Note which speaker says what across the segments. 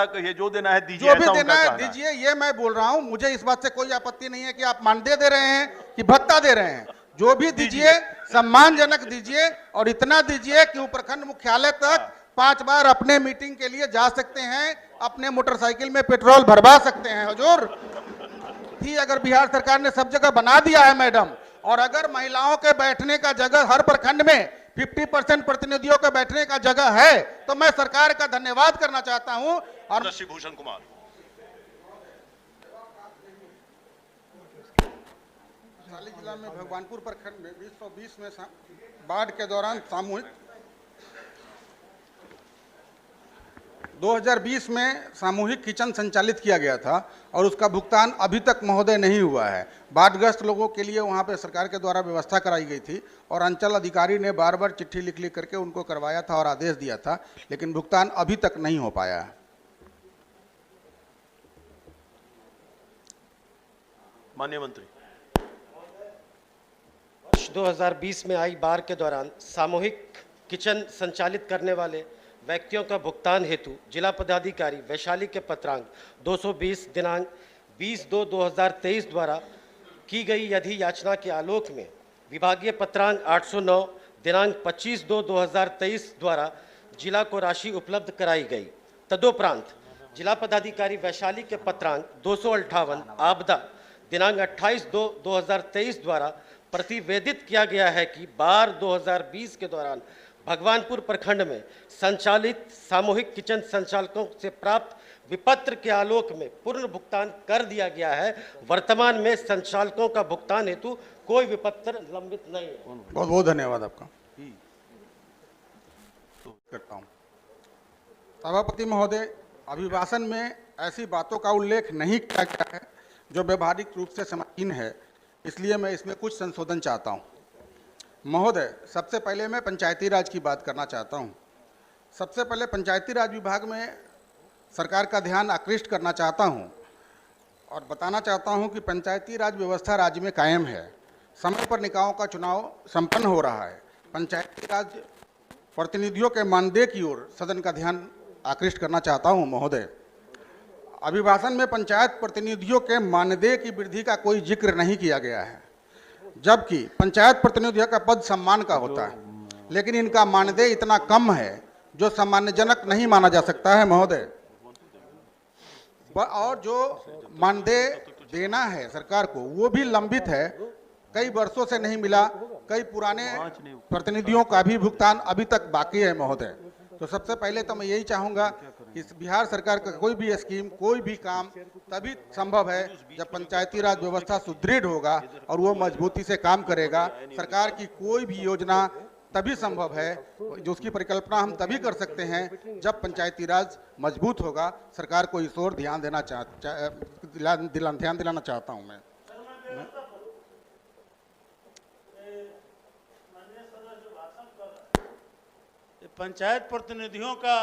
Speaker 1: भत्ता कहिए, जो देना है दीजिए,
Speaker 2: जो भी
Speaker 1: ऐसा
Speaker 2: देना
Speaker 1: उनका
Speaker 2: है
Speaker 1: कहना है।
Speaker 2: दीजिए, ये मैं बोल रहा हूं। मुझे इस बात से कोई आपत्ति नहीं है कि आप मानदेय दे रहे हैं कि भत्ता दे रहे हैं। जो भी दीजिए सम्मानजनक दीजिए, और इतना दीजिए कि वो प्रखंड मुख्यालय तक 5 बार अपने मीटिंग के लिए जा सकते हैं, अपने मोटरसाइकिल में पेट्रोल भरवा सकते हैं। हुजूर थी अगर बिहार सरकार ने सब जगह बना दिया है मैडम, और अगर महिलाओं के बैठने का जगह हर प्रखंड में 50% प्रतिनिधियों के बैठने का जगह है, तो मैं सरकार का धन्यवाद करना चाहता हूं। और
Speaker 1: श्री भूषण कुमार,
Speaker 2: वैशाली जिला में भगवानपुर प्रखंड में 2020 में बाढ़ के दौरान सामूहिक 2020 में सामूहिक किचन संचालित किया गया था, और उसका भुगतान अभी तक महोदय नहीं हुआ है। बाढ़ग्रस्त लोगों के लिए वहां पे सरकार के द्वारा व्यवस्था कराई गई थी, और अंचल अधिकारी ने बार बार चिट्ठी लिख करके उनको करवाया था और आदेश दिया था, लेकिन भुगतान अभी तक नहीं हो पाया है।
Speaker 1: माननीय मंत्री।
Speaker 3: वर्ष 2020 में आई बाढ़ के दौरान सामूहिक किचन संचालित करने वाले व्यक्तियों का भुगतान हेतु जिला पदाधिकारी वैशाली के पत्रांक 220 दिनांक 20/2/2023 द्वारा की गई अधियाचना के आलोक में विभागीय पत्रांक 809 दिनांक 25/2/2023 द्वारा जिला को राशि उपलब्ध कराई गई। तदोपरांत जिला पदाधिकारी वैशाली के पत्रांक 258 आपदा दिनांक 28/2/2023 द्वारा प्रतिवेदित किया गया है कि बाढ़ 2020 के दौरान भगवानपुर प्रखंड में संचालित सामूहिक किचन संचालकों से प्राप्त विपत्र के आलोक में पूर्ण भुगतान कर दिया गया है। वर्तमान में संचालकों का भुगतान हेतु कोई विपत्र लंबित नहीं है।
Speaker 2: बहुत बहुत धन्यवाद आपका। करता हूं सभापति महोदय, अभिभाषण में ऐसी बातों का उल्लेख नहीं किया गया है जो व्यवहारिक रूप से समाहीन है, इसलिए मैं इसमें कुछ संशोधन चाहता हूं। महोदय, सबसे पहले मैं पंचायती राज की बात करना चाहता हूं। सबसे पहले पंचायती राज विभाग में सरकार का ध्यान आकृष्ट करना चाहता हूं और बताना चाहता हूं कि पंचायती राज व्यवस्था राज्य में कायम है। समय पर निकायों का चुनाव संपन्न हो रहा है। पंचायती राज प्रतिनिधियों के मानदेय की ओर सदन का ध्यान आकृष्ट करना चाहता हूं। महोदय, अभिभाषण में पंचायत प्रतिनिधियों के मानदेय की वृद्धि का कोई जिक्र नहीं किया गया है, जबकि पंचायत प्रतिनिधियों का पद सम्मान का होता है, लेकिन इनका मानदेय इतना कम है जो सम्मानजनक नहीं माना जा सकता है। महोदय, और जो मानदेय देना है सरकार को वो भी लंबित है, कई वर्षों से नहीं मिला। कई पुराने प्रतिनिधियों का भी भुगतान अभी तक बाकी है। महोदय, तो सबसे पहले तो मैं यही चाहूँगा कि बिहार सरकार का कोई भी स्कीम, कोई भी काम तभी संभव है जब पंचायती राज व्यवस्था सुदृढ़ होगा और वो मजबूती से काम करेगा। सरकार की कोई भी योजना तभी संभव है, जो उसकी परिकल्पना हम तभी कर सकते हैं जब पंचायती राज मजबूत होगा। सरकार को इस ओर ध्यान दिलाना चाहता हूँ मैं।
Speaker 4: पंचायत प्रतिनिधियों का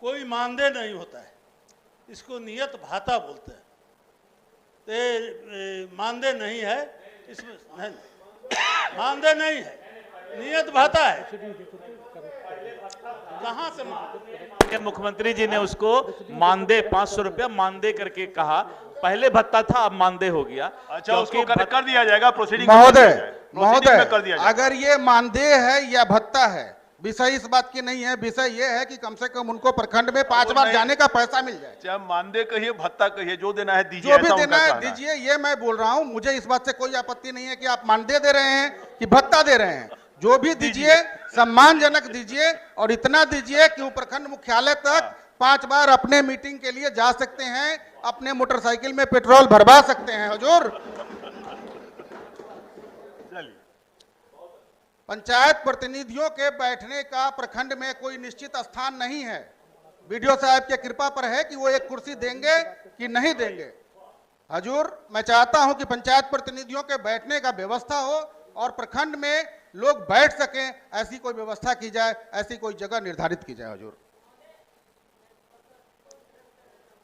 Speaker 4: कोई मानदेय नहीं होता है, इसको नियत भाता बोलते हैं। तो मानदेय नहीं है, इसमें नहीं, मानदेय नहीं है, नियत भाता है। कहाँ से
Speaker 5: मुख्यमंत्री जी ने उसको मानदेय 500 रुपया मानदेय करके कहा। पहले भत्ता था, अब मानदेय हो गया।
Speaker 1: अच्छा, उसको कर दिया जाएगा प्रोसीडिंग।
Speaker 2: महोदय, अगर ये मानदेय है या भत्ता है, विषय इस बात की नहीं है। विषय ये है कि कम से कम उनको प्रखंड में 5 बार जाने का पैसा मिल जाए।
Speaker 1: चाहे मानदेय कहिए, भत्ता कहिए, जो देना है दीजिए,
Speaker 2: जो भी
Speaker 1: ऐसा
Speaker 2: देना
Speaker 1: उनका
Speaker 2: है
Speaker 1: कहना
Speaker 2: दीजिए, ये मैं बोल रहा हूं। मुझे इस बात से कोई आपत्ति नहीं है कि आप मानदेय दे रहे हैं कि भत्ता दे रहे हैं। जो भी दीजिए सम्मानजनक दीजिए, और इतना दीजिए कि वो प्रखंड मुख्यालय तक 5 बार अपने मीटिंग के लिए जा सकते हैं, अपने मोटरसाइकिल में पेट्रोल भरवा सकते हैं। हुजूर, पंचायत प्रतिनिधियों के बैठने का प्रखंड में कोई निश्चित स्थान नहीं है। बीडीओ साहब की कृपा पर है कि वो एक कुर्सी देंगे कि नहीं देंगे। हुजूर, मैं चाहता हूं कि पंचायत प्रतिनिधियों के बैठने का व्यवस्था हो और प्रखंड में लोग बैठ सकें, ऐसी कोई व्यवस्था की जाए, ऐसी कोई जगह निर्धारित की जाए। हुजूर,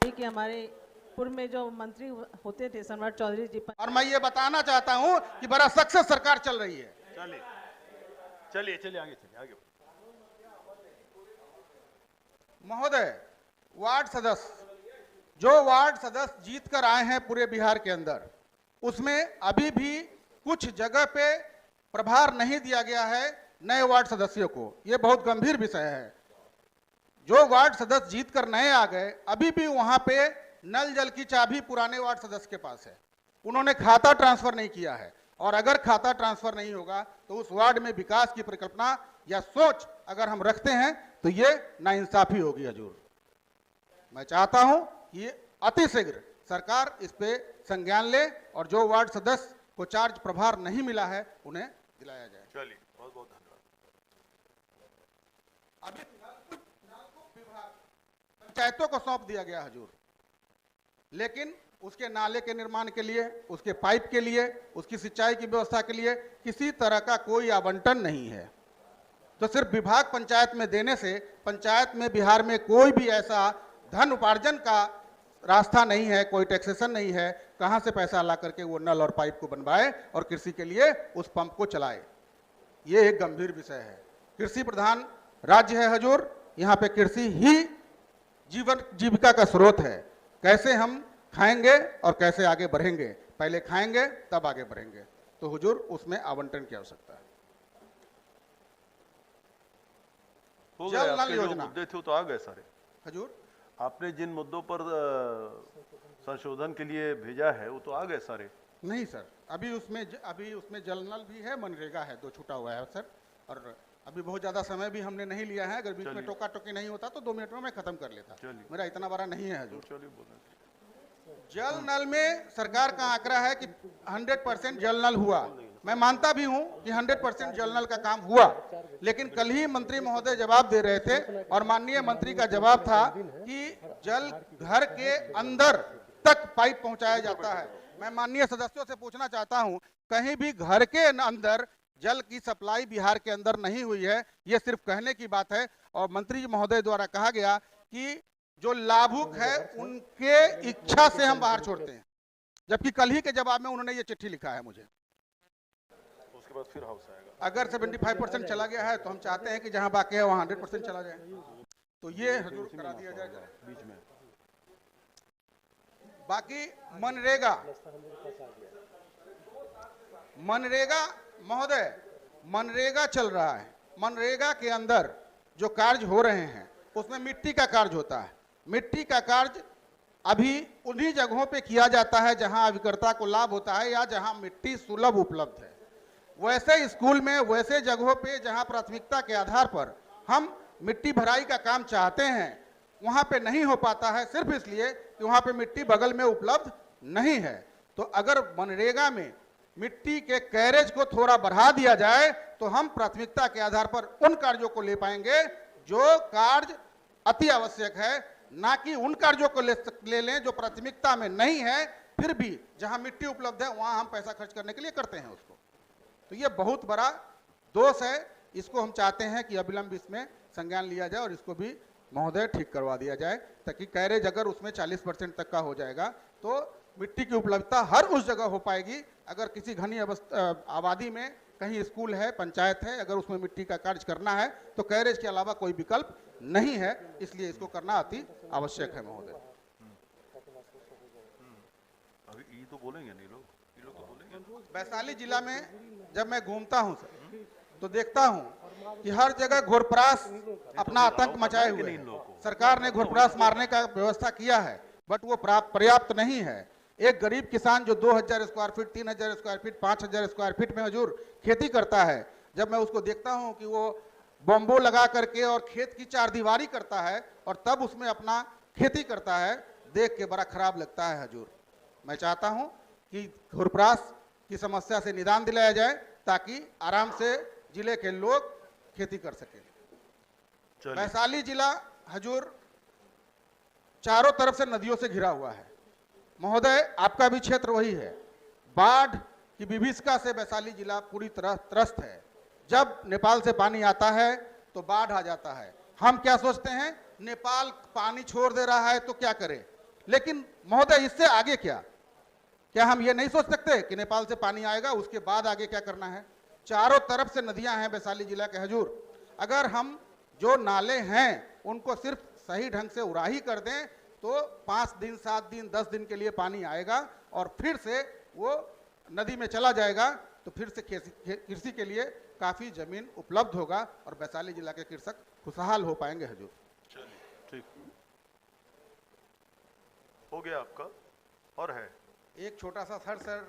Speaker 6: कि हमारे पूर्व में जो मंत्री होते थे सम्राट चौधरी जी,
Speaker 2: और मैं ये बताना चाहता हूं कि बड़ा सक्सेस सरकार चल रही है।
Speaker 1: चलिए चलिए आगे चलिए आगे।
Speaker 2: महोदय, वार्ड सदस्य, जो वार्ड सदस्य जीत कर आए हैं पूरे बिहार के अंदर, उसमें अभी भी कुछ जगह पे प्रभार नहीं दिया गया है नए वार्ड सदस्यों को। यह बहुत गंभीर विषय है। जो वार्ड सदस्य जीत कर नए आ गए, अभी भी वहां पे नल जल की चाबी पुराने वार्ड सदस्य के पास है। उन्होंने खाता ट्रांसफर नहीं किया है, और अगर खाता ट्रांसफर नहीं होगा तो उस वार्ड में विकास की परिकल्पना या सोच अगर हम रखते हैं तो ये नाइंसाफी होगी हजूर। मैं चाहता हूं कि अतिशीघ्र सरकार इस पे संज्ञान ले और जो वार्ड सदस्य को चार्ज प्रभार नहीं मिला है उन्हें दिलाया जाए।
Speaker 1: चलिए, बहुत बहुत धन्यवाद।
Speaker 2: अभी विभाग पंचायतों को सौंप दिया गया हजूर, लेकिन उसके नाले के निर्माण के लिए, उसके पाइप के लिए, उसकी सिंचाई की व्यवस्था के लिए किसी तरह का कोई आवंटन नहीं है। तो सिर्फ विभाग पंचायत में देने से पंचायत में बिहार में कोई भी ऐसा धन उपार्जन का रास्ता नहीं है, कोई टैक्सेशन नहीं है। कहां से पैसा ला करके वो नल और पाइप को बनवाए और कृषि के लिए उस पंप को चलाए, ये एक गंभीर विषय है। कृषि प्रधान राज्य है हजूर, यहाँ पे कृषि ही जीवन जीविका का स्रोत है। कैसे हम खाएंगे और कैसे आगे बढ़ेंगे, पहले खाएंगे तब आगे बढ़ेंगे। तो हुजूर उसमें आवंटन की आवश्यकता है।
Speaker 1: हो
Speaker 2: जल
Speaker 1: गए
Speaker 2: नल
Speaker 1: आपके जो
Speaker 2: योजना।
Speaker 1: मुद्दे थे वो तो आ गए सारे।
Speaker 2: हजूर
Speaker 1: आपने जिन मुद्दों पर संशोधन के लिए भेजा है वो तो आ गए सारे।
Speaker 2: नहीं सर, अभी उसमें जल नल भी है, मनरेगा है, दो छूटा हुआ है सर। और अभी बहुत ज्यादा समय भी हमने नहीं लिया है। अगर बीच में टोका टोकी नहीं होता तो 2 मिनट में मैं खत्म कर लेता।
Speaker 1: चलिए।
Speaker 2: मेरा इतना बड़ा नहीं है हजूर।
Speaker 1: चलिए, बोलें।
Speaker 2: जल नल में सरकार का आंकड़ा है कि 100% जल नल हुआ। मैं मानता भी हूं कि 100% जल नल का काम हुआ, लेकिन कल ही मंत्री महोदय जवाब दे रहे थे और माननीय मंत्री का जवाब था कि जल घर के अंदर तक पाइप पहुंचाया जाता है। मैं माननीय सदस्यों से पूछना चाहता हूं, कहीं भी घर के अंदर जल की सप्लाई बिहार के अंदर नहीं हुई है। ये सिर्फ कहने की बात है। और मंत्री महोदय द्वारा कहा गया कि जो लाभुक है उनके इच्छा से हम बाहर छोड़ते हैं, जबकि कल ही के जवाब में उन्होंने ये चिट्ठी लिखा है मुझे।
Speaker 1: उसके बाद फिर हाउस आएगा।
Speaker 2: अगर 75% चला गया है तो हम चाहते हैं कि जहां बाकी है वहां 100% चला जाए। तो ये हजूर करा दिया जाए
Speaker 1: बीच में।
Speaker 2: बाकी मनरेगा महोदय, मनरेगा चल रहा है। मनरेगा के अंदर जो कार्य हो रहे हैं उसमें मिट्टी का कार्य होता है। मिट्टी का कार्य अभी उन्हीं जगहों पे किया जाता है जहां अभिकर्ता को लाभ होता है या जहां मिट्टी सुलभ उपलब्ध है। वैसे स्कूल में, वैसे जगहों पे जहां प्राथमिकता के आधार पर हम मिट्टी भराई का काम चाहते हैं, वहां पे नहीं हो पाता है, सिर्फ इसलिए कि वहां पे मिट्टी बगल में उपलब्ध नहीं है। तो अगर मनरेगा में मिट्टी के कैरेज को थोड़ा बढ़ा दिया जाए तो हम प्राथमिकता के आधार पर उन कार्यों को ले पाएंगे जो कार्य अति आवश्यक है, ना कि उन कार्यों को ले लें जो प्राथमिकता में नहीं है, फिर भी जहां मिट्टी उपलब्ध है वहां हम पैसा खर्च करने के लिए करते हैं उसको। तो ये बहुत बड़ा दोष है। इसको हम चाहते हैं कि अविलंब इसमें संज्ञान लिया जाए और इसको भी महोदय ठीक करवा दिया जाए, ताकि कैरेज अगर उसमें 40% तक का हो जाएगा तो मिट्टी की उपलब्धता हर उस जगह हो पाएगी। अगर किसी घनी आबादी में कहीं स्कूल है, पंचायत है, अगर उसमें मिट्टी का कार्य करना है तो कैरेज के अलावा कोई विकल्प नहीं है, इसलिए इसको करना अति आवश्यक है महोदय।
Speaker 1: अभी ये तो बोलेंगे नहीं लोग, ये लोग तो बोलेंगे।
Speaker 2: वैशाली जिला में जब मैं घूमता हूं सर तो देखता हूं कि हर जगह घोरपरास अपना आतंक मचाए हुए हैं। सरकार ने घोरपरास मारने का व्यवस्था किया है, बट वो पर्याप्त नहीं है। एक गरीब किसान जो 2000 square feet, 3000 square feet, 5000 square feet में हजूर खेती करता है, जब मैं उसको देखता हूं कि वो बम्बो लगा करके और खेत की चारदीवारी करता है और तब उसमें अपना खेती करता है, देख के बड़ा खराब लगता है हजूर। मैं चाहता हूं कि घोरपरास की समस्या से निदान दिलाया जाए ताकि आराम से जिले के लोग खेती कर सके। वैशाली जिला हजूर चारों तरफ से नदियों से घिरा हुआ है महोदय, आपका भी क्षेत्र वही है। बाढ़ की विभीषिका से वैशाली जिला पूरी तरह त्रस्त है। जब नेपाल से पानी आता है तो बाढ़ आ जाता है। हम क्या सोचते हैं, नेपाल पानी छोड़ दे रहा है तो क्या करें, लेकिन महोदय इससे आगे क्या हम ये नहीं सोच सकते कि नेपाल से पानी आएगा उसके बाद आगे क्या करना है। चारों तरफ से नदियां हैं वैशाली जिला के हजूर। अगर हम जो नाले हैं उनको सिर्फ सही ढंग से उड़ाही कर दें तो 5 दिन 7 दिन 10 दिन के लिए पानी आएगा और फिर से वो नदी में चला जाएगा, तो फिर से कृषि के लिए काफ़ी ज़मीन उपलब्ध होगा और वैशाली जिला के कृषक खुशहाल हो पाएंगे। हुजूर,
Speaker 1: चलिए ठीक हो गया आपका। और है
Speaker 2: एक छोटा सा सर